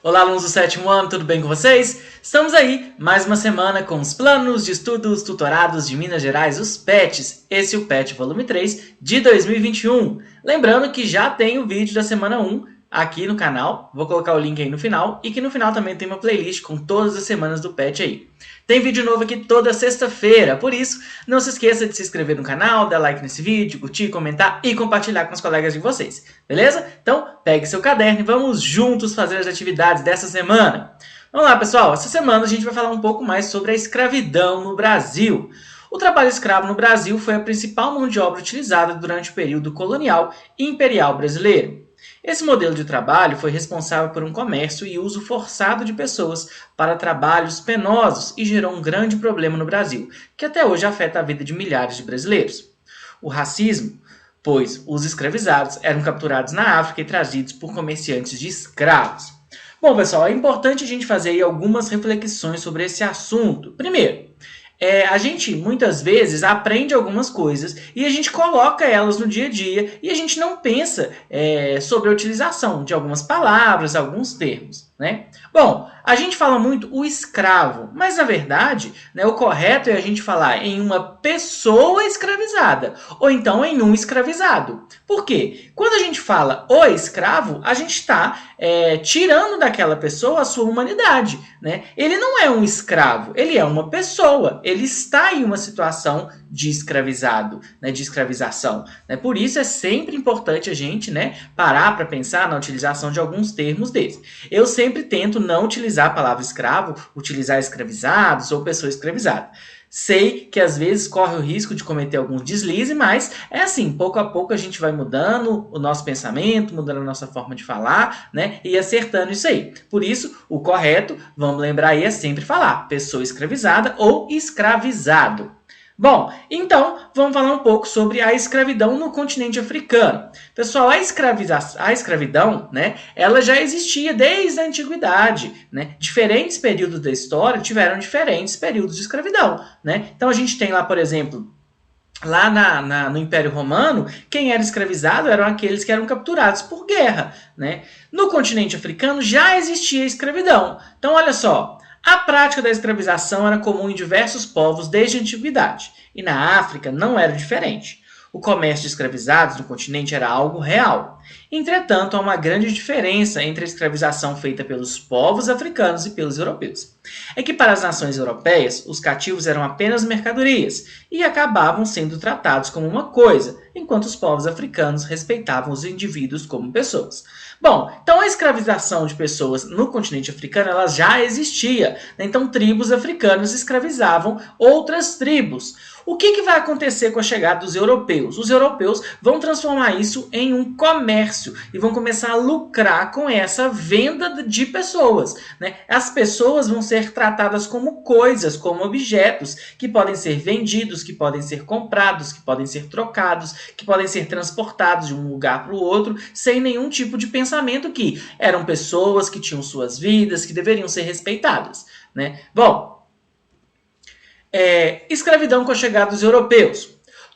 Olá, alunos do sétimo ano, tudo bem com vocês? Estamos aí, mais uma semana com os planos de estudos tutorados de Minas Gerais, os PETs. Esse é o PET volume 3 de 2021. Lembrando que já tem o vídeo da semana 1 aqui no canal, vou colocar o link aí no final, e que no final também tem uma playlist com todas as semanas do PET aí. Tem vídeo novo aqui toda sexta-feira, por isso não se esqueça de se inscrever no canal, dar like nesse vídeo, curtir, comentar e compartilhar com os colegas de vocês, beleza? Então, pegue seu caderno e vamos juntos fazer as atividades dessa semana. Vamos lá, pessoal, essa semana a gente vai falar um pouco mais sobre a escravidão no Brasil. O trabalho escravo no Brasil foi a principal mão de obra utilizada durante o período colonial e imperial brasileiro. Esse modelo de trabalho foi responsável por um comércio e uso forçado de pessoas para trabalhos penosos e gerou um grande problema no Brasil, que até hoje afeta a vida de milhares de brasileiros. O racismo, pois os escravizados eram capturados na África e trazidos por comerciantes de escravos. Bom, pessoal, é importante a gente fazer aí algumas reflexões sobre esse assunto. Primeiro, a gente muitas vezes aprende algumas coisas e a gente coloca elas no dia a dia e a gente não pensa sobre a utilização de algumas palavras, alguns termos, né? Bom, a gente fala muito o escravo, mas na verdade, né, o correto é a gente falar em uma pessoa escravizada ou então em um escravizado. Por quê? Quando a gente fala o escravo, a gente está tirando daquela pessoa a sua humanidade, né? Ele não é um escravo, ele é uma pessoa, ele está em uma situação de escravizado, né, de escravização. Né? Por isso é sempre importante a gente, né, parar para pensar na utilização de alguns termos desses. Eu sempre tento não utilizar a palavra escravo, utilizar escravizados ou pessoa escravizada. Sei que às vezes corre o risco de cometer alguns deslizes, mas é assim, pouco a pouco a gente vai mudando o nosso pensamento, mudando a nossa forma de falar, né, e acertando isso aí. Por isso, o correto, vamos lembrar aí, é sempre falar pessoa escravizada ou escravizado. Bom, então vamos falar um pouco sobre a escravidão no continente africano. Pessoal, a escravidão, né, ela já existia desde a antiguidade, né? Diferentes períodos da história tiveram diferentes períodos de escravidão, né? Então a gente tem lá, por exemplo, lá no Império Romano, quem era escravizado eram aqueles que eram capturados por guerra, né? No continente africano já existia escravidão. Então olha só, a prática da escravização era comum em diversos povos desde a antiguidade, e na África não era diferente. O comércio de escravizados no continente era algo real. Entretanto, há uma grande diferença entre a escravização feita pelos povos africanos e pelos europeus. É que para as nações europeias, os cativos eram apenas mercadorias e acabavam sendo tratados como uma coisa, enquanto os povos africanos respeitavam os indivíduos como pessoas. Bom, então a escravização de pessoas no continente africano ela já existia. Então tribos africanas escravizavam outras tribos. O que vai acontecer com a chegada dos europeus? Os europeus vão transformar isso em um comércio e vão começar a lucrar com essa venda de pessoas, né? As pessoas vão ser tratadas como coisas, como objetos, que podem ser vendidos, que podem ser comprados, que podem ser trocados, que podem ser transportados de um lugar para o outro, sem nenhum tipo de pensamento que eram pessoas que tinham suas vidas, que deveriam ser respeitadas, né? Bom, escravidão com a chegada dos europeus.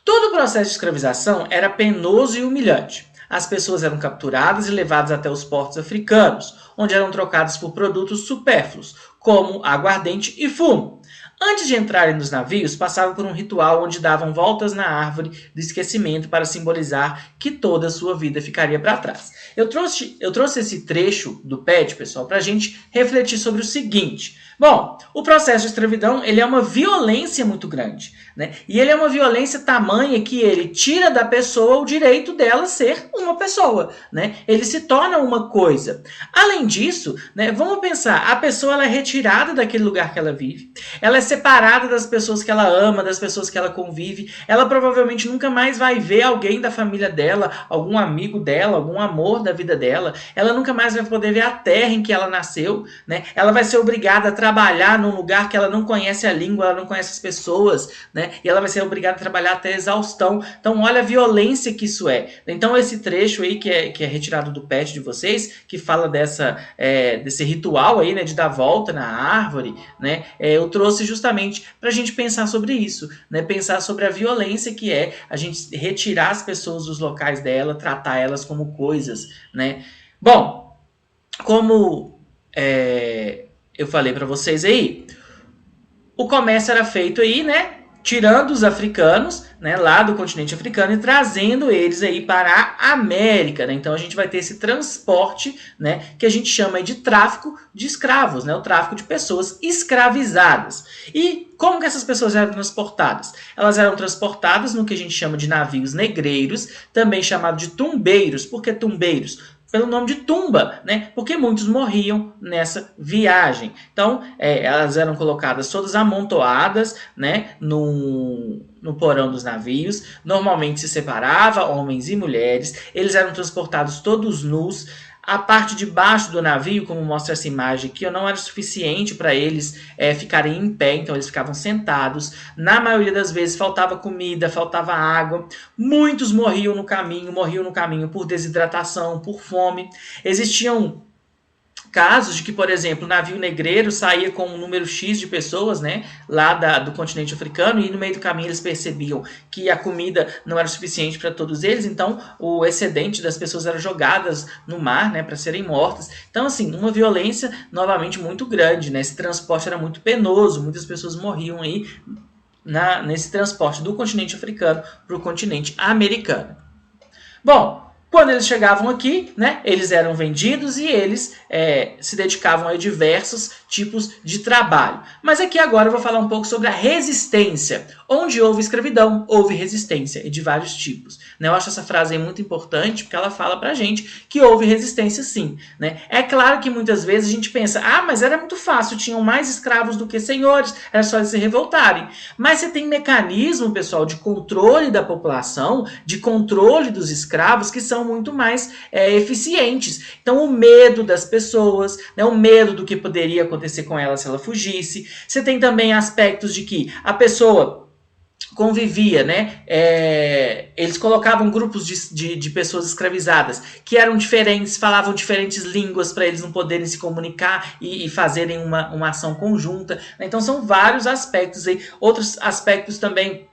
Todo o processo de escravização era penoso e humilhante. As pessoas eram capturadas e levadas até os portos africanos, onde eram trocadas por produtos supérfluos, como aguardente e fumo. Antes de entrarem nos navios, passavam por um ritual onde davam voltas na árvore do esquecimento para simbolizar que toda a sua vida ficaria para trás. Eu trouxe esse trecho do PET, pessoal, para a gente refletir sobre o seguinte. Bom, o processo de escravidão ele é uma violência muito grande, né? E ele é uma violência tamanha que ele tira da pessoa o direito dela ser uma pessoa, né? Ele se torna uma coisa. Além disso, né, vamos pensar, a pessoa ela é retirada daquele lugar que ela vive, ela é separada das pessoas que ela ama, das pessoas que ela convive, ela provavelmente nunca mais vai ver alguém da família dela, algum amigo dela, algum amor da vida dela, ela nunca mais vai poder ver a terra em que ela nasceu, né? Ela vai ser obrigada a trabalhar num lugar que ela não conhece a língua, ela não conhece as pessoas, né? E ela vai ser obrigada a trabalhar até a exaustão. Então, olha a violência que isso é. Então, esse trecho aí que é retirado do PET de vocês, que fala desse ritual aí, né, de dar volta na árvore, né? Eu trouxe justamente para a gente pensar sobre isso, né? Pensar sobre a violência que é a gente retirar as pessoas dos locais dela, tratar elas como coisas, né? Bom, como eu falei para vocês aí, o comércio era feito aí, né? Tirando os africanos, né, lá do continente africano e trazendo eles aí para a América, né? Então a gente vai ter esse transporte, né, que a gente chama de tráfico de escravos, né, o tráfico de pessoas escravizadas. E como que essas pessoas eram transportadas? Elas eram transportadas no que a gente chama de navios negreiros, também chamado de tumbeiros. Por que tumbeiros? Pelo nome de tumba, né? Porque muitos morriam nessa viagem. Então, elas eram colocadas todas amontoadas, né, no porão dos navios. Normalmente se separava homens e mulheres. Eles eram transportados todos nus. A parte de baixo do navio, como mostra essa imagem aqui, não era suficiente para eles ficarem em pé, então eles ficavam sentados. Na maioria das vezes faltava comida, faltava água. Muitos morriam no caminho por desidratação, por fome. Existiam casos de que, por exemplo, o navio negreiro saía com um número X de pessoas, né, lá do continente africano, e no meio do caminho eles percebiam que a comida não era suficiente para todos eles, então o excedente das pessoas era jogadas no mar, né, para serem mortas. Então, assim, uma violência novamente muito grande, né, esse transporte era muito penoso, muitas pessoas morriam aí nesse transporte do continente africano para o continente americano. Bom, quando eles chegavam aqui, né, eles eram vendidos e eles se dedicavam a diversos tipos de trabalho. Mas aqui agora eu vou falar um pouco sobre a resistência. Onde houve escravidão, houve resistência, e de vários tipos. Né? Eu acho essa frase aí muito importante, porque ela fala pra gente que houve resistência sim. Né? É claro que muitas vezes a gente pensa, mas era muito fácil, tinham mais escravos do que senhores, era só eles se revoltarem. Mas você tem mecanismo, pessoal, de controle da população, de controle dos escravos, que são muito mais eficientes. Então, o medo das pessoas, né, o medo do que poderia acontecer com ela se ela fugisse. Você tem também aspectos de que a pessoa convivia, né? Eles colocavam grupos de pessoas escravizadas que eram diferentes, falavam diferentes línguas para eles não poderem se comunicar e fazerem uma ação conjunta. Então são vários aspectos aí. Outros aspectos também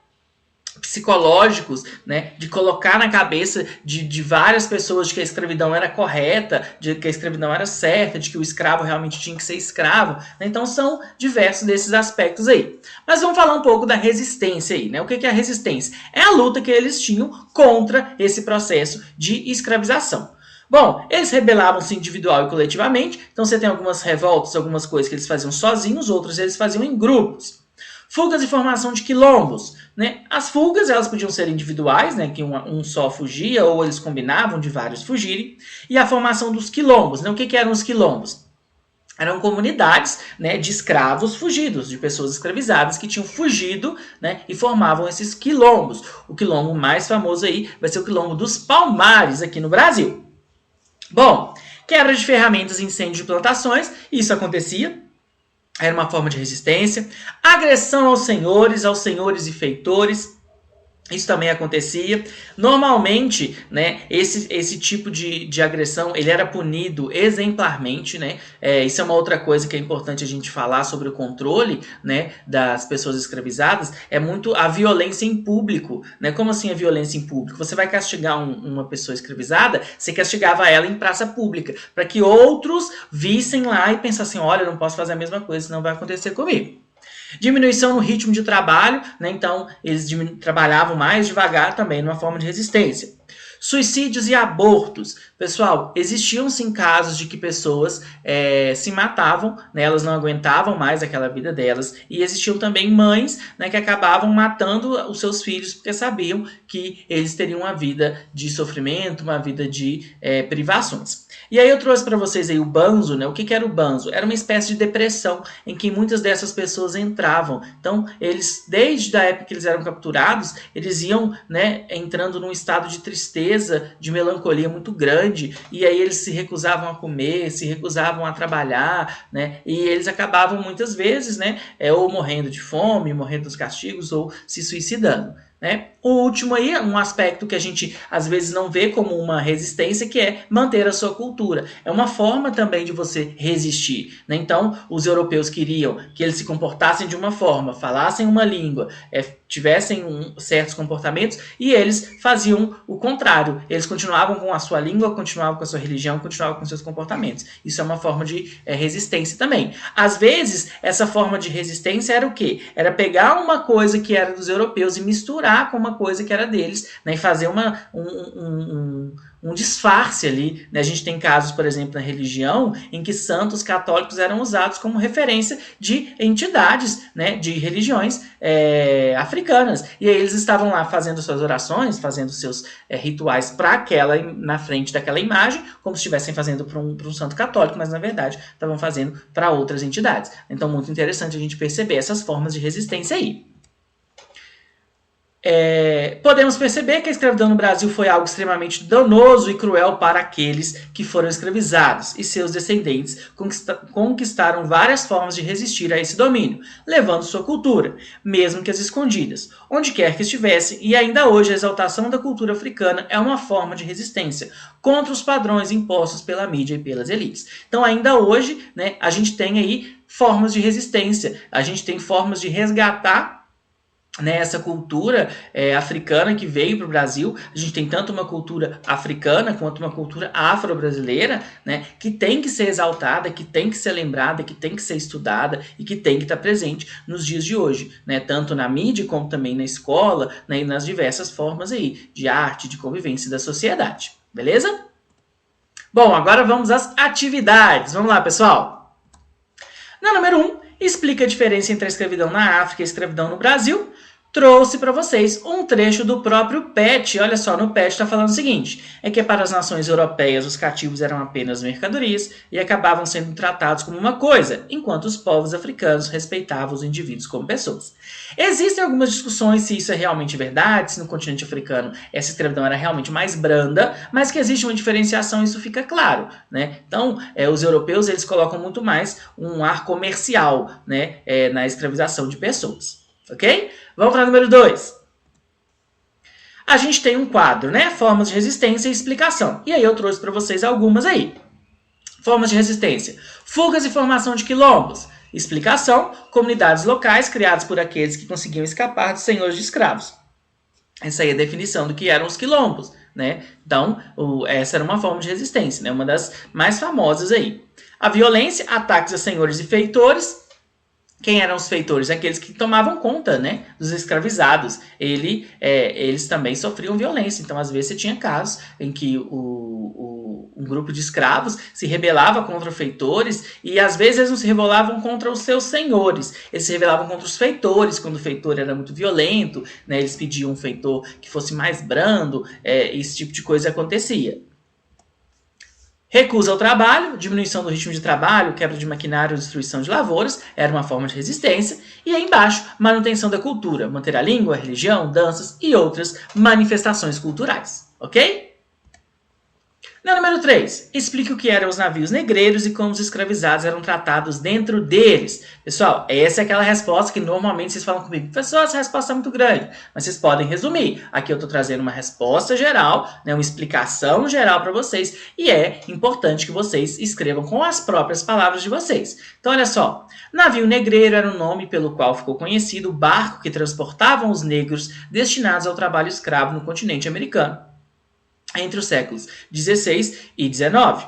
psicológicos, né, de colocar na cabeça de várias pessoas de que a escravidão era correta, de que a escravidão era certa, de que o escravo realmente tinha que ser escravo. Né? Então são diversos desses aspectos aí. Mas vamos falar um pouco da resistência aí. Né? O que é a resistência? É a luta que eles tinham contra esse processo de escravização. Bom, eles rebelavam-se individual e coletivamente, então você tem algumas revoltas, algumas coisas que eles faziam sozinhos, outras eles faziam em grupos. Fugas e formação de quilombos. Né? As fugas elas podiam ser individuais, né? Que um só fugia, ou eles combinavam de vários fugirem. E a formação dos quilombos. Né? O que eram os quilombos? Eram comunidades, né, de escravos fugidos, de pessoas escravizadas que tinham fugido, né, e formavam esses quilombos. O quilombo mais famoso aí vai ser o quilombo dos Palmares, aqui no Brasil. Bom, quebra de ferramentas e incêndio de plantações, isso acontecia. Era uma forma de resistência. Agressão aos senhores e feitores. Isso também acontecia. Normalmente, né, esse tipo de agressão ele era punido exemplarmente. Né? Isso é uma outra coisa que é importante a gente falar sobre o controle, né, das pessoas escravizadas. É muito a violência em público. Né? Como assim a violência em público? Você vai castigar uma pessoa escravizada, você castigava ela em praça pública, para que outros vissem lá e pensassem, olha, eu não posso fazer a mesma coisa, senão vai acontecer comigo. Diminuição no ritmo de trabalho, né? Então eles trabalhavam mais devagar também, numa forma de resistência. Suicídios e abortos. Pessoal, existiam sim casos de que pessoas se matavam, né? Elas não aguentavam mais aquela vida delas. E existiam também mães, né, que acabavam matando os seus filhos porque sabiam que eles teriam uma vida de sofrimento, uma vida de privações. E aí eu trouxe para vocês aí o banzo, né? O que era o banzo? Era uma espécie de depressão em que muitas dessas pessoas entravam. Então, eles, desde a época que eles eram capturados, eles iam, né, entrando num estado de tristeza, de melancolia muito grande, e aí eles se recusavam a comer, se recusavam a trabalhar, né? E eles acabavam muitas vezes, né, ou morrendo de fome, morrendo dos castigos, ou se suicidando. Né? O último aí, um aspecto que a gente às vezes não vê como uma resistência, que é manter a sua cultura. É uma forma também de você resistir, né? Então, os europeus queriam que eles se comportassem de uma forma, falassem uma língua, tivessem certos comportamentos, e eles faziam o contrário. Eles continuavam com a sua língua, continuavam com a sua religião, continuavam com seus comportamentos. Isso é uma forma de resistência também. Às vezes, essa forma de resistência era o quê? Era pegar uma coisa que era dos europeus e misturar com uma coisa que era deles, né, e fazer um disfarce ali, né? A gente tem casos, por exemplo, na religião, em que santos católicos eram usados como referência de entidades, né, de religiões africanas. E aí eles estavam lá fazendo suas orações, fazendo seus rituais na frente daquela imagem, como se estivessem fazendo para um santo católico, mas na verdade estavam fazendo para outras entidades. Então, muito interessante a gente perceber essas formas de resistência aí. Podemos perceber que a escravidão no Brasil foi algo extremamente danoso e cruel para aqueles que foram escravizados, e seus descendentes conquistaram várias formas de resistir a esse domínio, levando sua cultura, mesmo que as escondidas, onde quer que estivessem, e ainda hoje a exaltação da cultura africana é uma forma de resistência contra os padrões impostos pela mídia e pelas elites. Então, ainda hoje, né, a gente tem aí formas de resistência, a gente tem formas de resgatar, né, essa cultura africana que veio para o Brasil. A gente tem tanto uma cultura africana quanto uma cultura afro-brasileira, né, que tem que ser exaltada, que tem que ser lembrada, que tem que ser estudada e que tem que estar presente nos dias de hoje, né, tanto na mídia como também na escola, né, e nas diversas formas aí de arte, de convivência da sociedade. Beleza? Bom, agora vamos às atividades. Vamos lá, pessoal. Na número 1, explica a diferença entre a escravidão na África e a escravidão no Brasil. Trouxe para vocês um trecho do próprio PET. Olha só, no PET está falando o seguinte: é que para as nações europeias os cativos eram apenas mercadorias e acabavam sendo tratados como uma coisa, enquanto os povos africanos respeitavam os indivíduos como pessoas. Existem algumas discussões se isso é realmente verdade, se no continente africano essa escravidão era realmente mais branda, mas que existe uma diferenciação, isso fica claro, né? Então, os europeus eles colocam muito mais um ar comercial, né, na escravização de pessoas. Ok? Vamos para o número 2. A gente tem um quadro, né? Formas de resistência e explicação. E aí eu trouxe para vocês algumas aí. Formas de resistência: fugas e formação de quilombos. Explicação: comunidades locais criadas por aqueles que conseguiam escapar dos senhores de escravos. Essa aí é a definição do que eram os quilombos, né? Então, essa era uma forma de resistência, né? Uma das mais famosas aí. A violência: ataques a senhores e feitores. Quem eram os feitores? Aqueles que tomavam conta, né, dos escravizados. Eles também sofriam violência. Então, às vezes, você tinha casos em que um grupo de escravos se rebelava contra feitores e, às vezes, eles não se rebelavam contra os seus senhores. Eles se rebelavam contra os feitores, quando o feitor era muito violento, né, eles pediam um feitor que fosse mais brando, esse tipo de coisa acontecia. Recusa ao trabalho, diminuição do ritmo de trabalho, quebra de maquinário, destruição de lavouras, era uma forma de resistência. E aí embaixo, manutenção da cultura, manter a língua, a religião, danças e outras manifestações culturais. Ok? Na número 3, explique o que eram os navios negreiros e como os escravizados eram tratados dentro deles. Pessoal, essa é aquela resposta que normalmente vocês falam comigo: professor, essa resposta é muito grande, mas vocês podem resumir. Aqui eu estou trazendo uma resposta geral, né, uma explicação geral para vocês, e é importante que vocês escrevam com as próprias palavras de vocês. Então, olha só: navio negreiro era o nome pelo qual ficou conhecido o barco que transportavam os negros destinados ao trabalho escravo no continente americano entre os séculos XVI e XIX.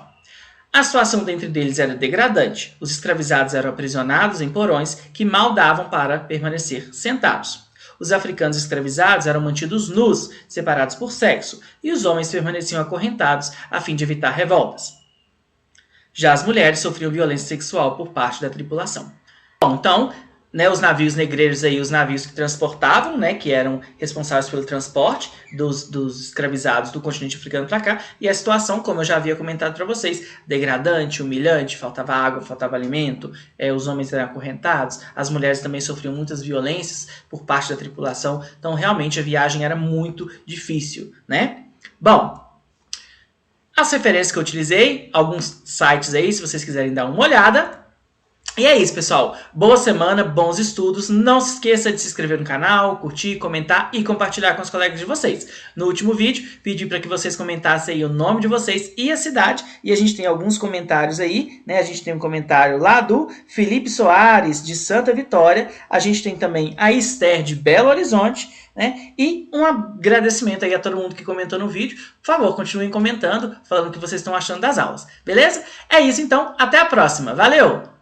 A situação dentre deles era degradante. Os escravizados eram aprisionados em porões que mal davam para permanecer sentados. Os africanos escravizados eram mantidos nus, separados por sexo, e os homens permaneciam acorrentados a fim de evitar revoltas. Já as mulheres sofriam violência sexual por parte da tripulação. Bom, então, né, os navios negreiros aí, os navios que transportavam, né, que eram responsáveis pelo transporte dos escravizados do continente africano para cá, e a situação, como eu já havia comentado para vocês, degradante, humilhante, faltava água, faltava alimento, os homens eram acorrentados, as mulheres também sofriam muitas violências por parte da tripulação, então realmente a viagem era muito difícil, né? Bom, as referências que eu utilizei, alguns sites aí, se vocês quiserem dar uma olhada. E é isso, pessoal. Boa semana, bons estudos. Não se esqueça de se inscrever no canal, curtir, comentar e compartilhar com os colegas de vocês. No último vídeo, pedi para que vocês comentassem aí o nome de vocês e a cidade. E a gente tem alguns comentários aí, né? A gente tem um comentário lá do Felipe Soares, de Santa Vitória. A gente tem também a Esther, de Belo Horizonte, né? E um agradecimento aí a todo mundo que comentou no vídeo. Por favor, continuem comentando, falando o que vocês estão achando das aulas. Beleza? É isso, então. Até a próxima. Valeu!